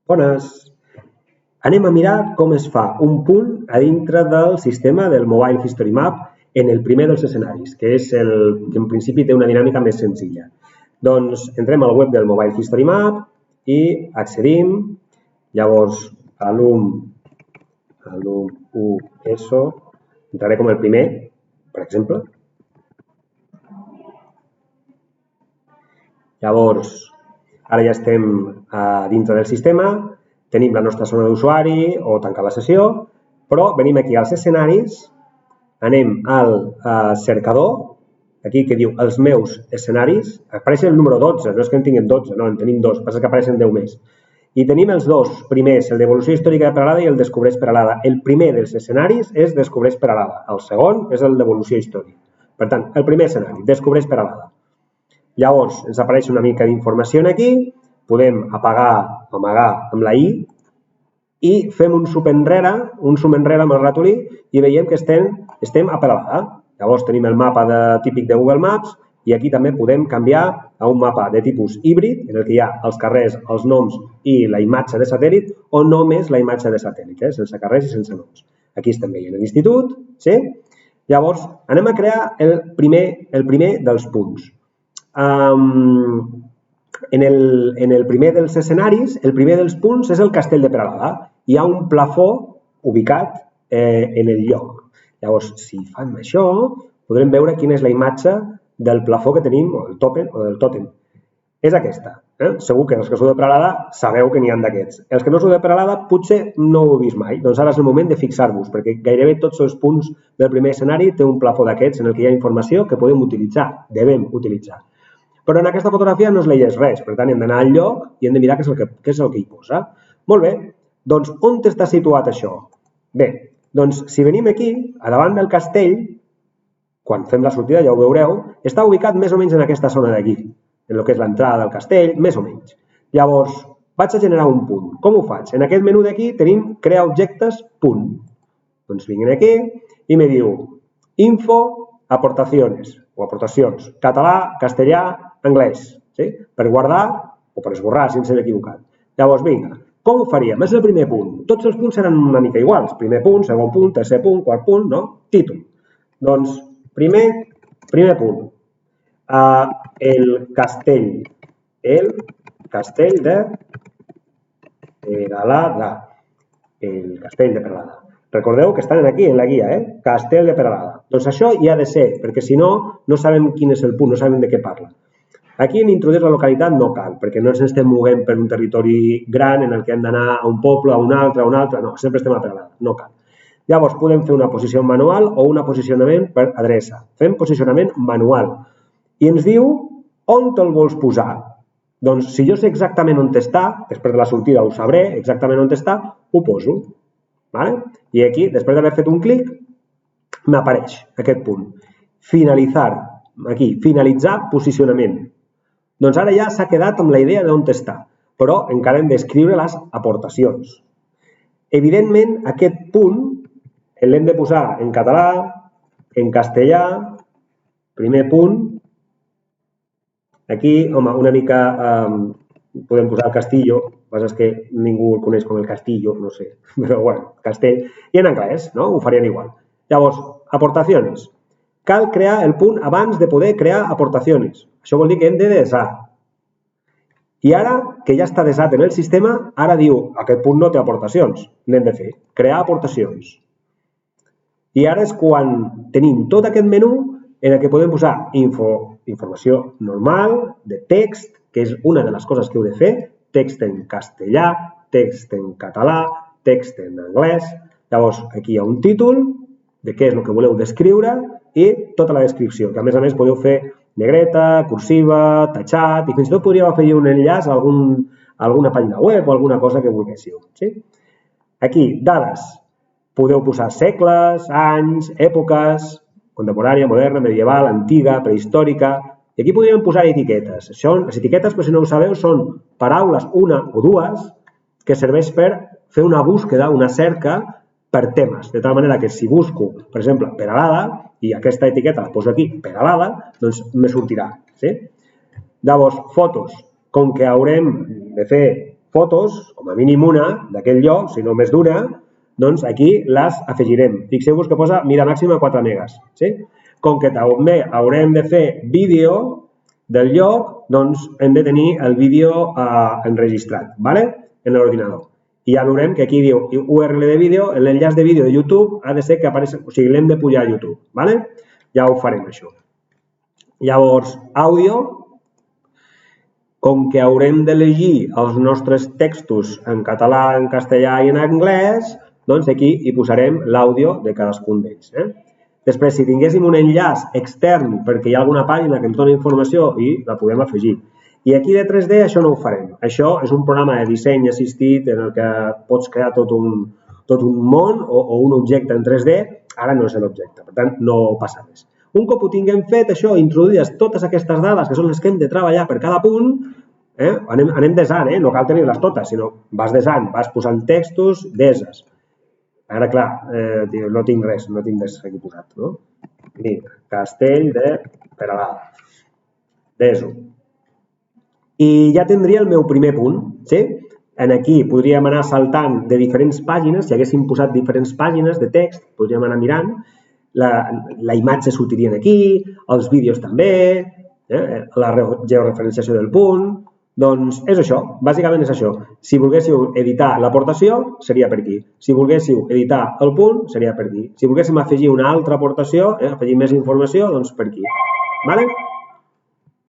Bones! Anem a mirar com es fa un punt a dintre del sistema del Mobile History Map en el primer dels escenaris, que és el que en principi té una dinàmica més senzilla. Doncs entrem al web del Mobile History Map i accedim. Llavors, alum 1 ESO, entraré com el primer, per exemple. Llavors, ara ja estem dintre del sistema, tenim la nostra zona d'usuari o tancar la sessió, però venim aquí als escenaris, anem al cercador, aquí que diu els meus escenaris, apareix el número 12, no és que en tinguem 12, no, en tenim 2, passa que apareixen 10 més. I tenim els dos primers, el d'evolució històrica de Peralada i el Descobreix Peralada. El primer dels escenaris és Descobreix Peralada, el segon és el d'evolució històrica. Per tant, el primer escenari, Descobreix Peralada. Llavors, ens apareix una mica d'informació aquí, podem apagar o amagar amb la I i fem un zoom enrere amb el ratolí i veiem que estem a Peralada. Llavors tenim el mapa típic de Google Maps i aquí també podem canviar a un mapa de tipus híbrid, en el que hi ha els carrers, els noms i la imatge de satèl·lit, o només la imatge de satèl·lit, sense carrers i sense noms. Aquí estem veient l'institut, sí? Llavors, anem a crear el primer dels punts. En el primer dels escenaris, el primer dels punts és el castell de Peralada. Hi ha un plafó ubicat en el lloc. Llavors, si fem això, podrem veure quina és la imatge del plafó que tenim, o del tòtem. És aquesta. Segur que els que sou de Peralada sabeu que n'hi ha d'aquests. Els que no sou de Peralada potser no ho heu vist mai. Doncs ara és el moment de fixar-vos, perquè gairebé tots els punts del primer escenari té un plafó d'aquests en el que hi ha informació que podem utilitzar, devem utilitzar. Però en aquesta fotografia no es llegeix res, per tant hem d'anar al lloc i hem de mirar què és el que hi posa. Molt bé, doncs on està situat això? Bé, doncs si venim aquí, a davant del castell, quan fem la sortida ja ho veureu, està ubicat més o menys en aquesta zona d'aquí, en el que és l'entrada del castell, més o menys. Llavors, vaig a generar un punt. Com ho faig? En aquest menú d'aquí tenim crear objectes, punt. Doncs vinc aquí i me diu info, aportaciones, o aportacions, català, castellà, anglès, per guardar o per esborrar si ens hem equivocat. Llavors, vinga, com ho faríem? És el primer punt. Tots els punts seran una mica iguals. Primer punt, segon punt, tercer punt, quart punt, no? Títol. Doncs, primer punt. El castell de Peralada. El castell de Peralada. Recordeu que estan aquí, en la guia, Castell de Peralada. Doncs això hi ha de ser, perquè si no, no sabem quin és el punt, no sabem de què parla. Aquí en introduir la localitat no cal, perquè no ens estem movent per un territori gran en el que hem d'anar a un poble, a un altre, no, sempre estem a Peralada, no cal. Llavors podem fer una posició manual o un posicionament per adreça. Fem posicionament manual i ens diu on te'l vols posar. Doncs si jo sé exactament on està, després de la sortida ho sabré exactament on està, ho poso. I aquí, després d'haver fet un clic, m'apareix aquest punt. Finalitzar, aquí, finalitzar posicionament. Doncs ara ja s'ha quedat amb la idea d'on està, però encara hem d'escriure les aportacions. Evidentment, aquest punt l'hem de posar en català, en castellà, primer punt. Aquí, home, una mica podem posar el Castillo, el que passa és que ningú el coneix com el Castillo, no sé, però bueno, castell. I en anglès, no? Ho farien igual. Llavors, aportacions. Cal crear el punt abans de poder crear aportacions. Això vol dir que hem de desar. I ara, que ja està desat en el sistema, ara diu, aquest punt no té aportacions. N'hem de fer, crear aportacions. I ara és quan tenim tot aquest menú en el que podem posar informació normal, de text, que és una de les coses que heu de fer, text en castellà, text en català, text en anglès. Llavors, aquí hi ha un títol de què és el que voleu descriure i tota la descripció, que a més podeu fer negreta, cursiva, tachat, i fins i tot podríeu afegir un enllaç a alguna pàgina web o alguna cosa que volguéssiu. Aquí, dades. Podeu posar segles, anys, èpoques, contemporània, moderna, medieval, antiga, prehistòrica, i aquí podríem posar etiquetes. Les etiquetes, per si no ho sabeu, són paraules, una o dues, que serveix per fer una búsqueda, una cerca per temes, de tal manera que si busco, per exemple, Peralada, i aquesta etiqueta la poso aquí, Peralada, doncs me sortirà. Llavors, fotos. Com que haurem de fer fotos, com a mínim una, d'aquell lloc, si no més d'una, doncs aquí les afegirem. Fixeu-vos que posa mida màxima 4 megas. Com que també haurem de fer vídeo del lloc, doncs hem de tenir el vídeo enregistrat en l'ordinador. I ja veurem que aquí diu URL de vídeo, l'enllaç de vídeo de YouTube ha de ser que apareixi, o sigui, l'hem de pujar a YouTube. Ja ho farem, això. Llavors, àudio, com que haurem de llegir els nostres textos en català, en castellà i en anglès, doncs aquí hi posarem l'àudio de cadascun d'ells. Després, si tinguéssim un enllaç extern perquè hi ha alguna pàgina que ens dona informació i la podem afegir. I aquí de 3D això no ho farem. Això és un programa de disseny assistit en el que pots crear tot un món o un objecte en 3D. Ara no és l'objecte, per tant, no passa res. Un cop ho tinguem fet, això, introduïdes totes aquestes dades, que són les que hem de treballar per cada punt, anem desant, no cal tenir-les totes, sinó vas desant, vas posant textos, deses. Ara, clar, no tinc res aquí posat, no? Mira, Castell de Peralada. Deso. I ja tindria el meu primer punt, sí? Aquí podríem anar saltant de diferents pàgines, si haguéssim posat diferents pàgines de text, podríem anar mirant, la imatge sortirien aquí, els vídeos també, la georreferenciació del punt, doncs és això, bàsicament és això. Si volguéssiu editar l'aportació, seria per aquí. Si volguéssiu editar el punt, seria per aquí. Si volguéssim afegir una altra aportació, afegir més informació, doncs per aquí. Vale?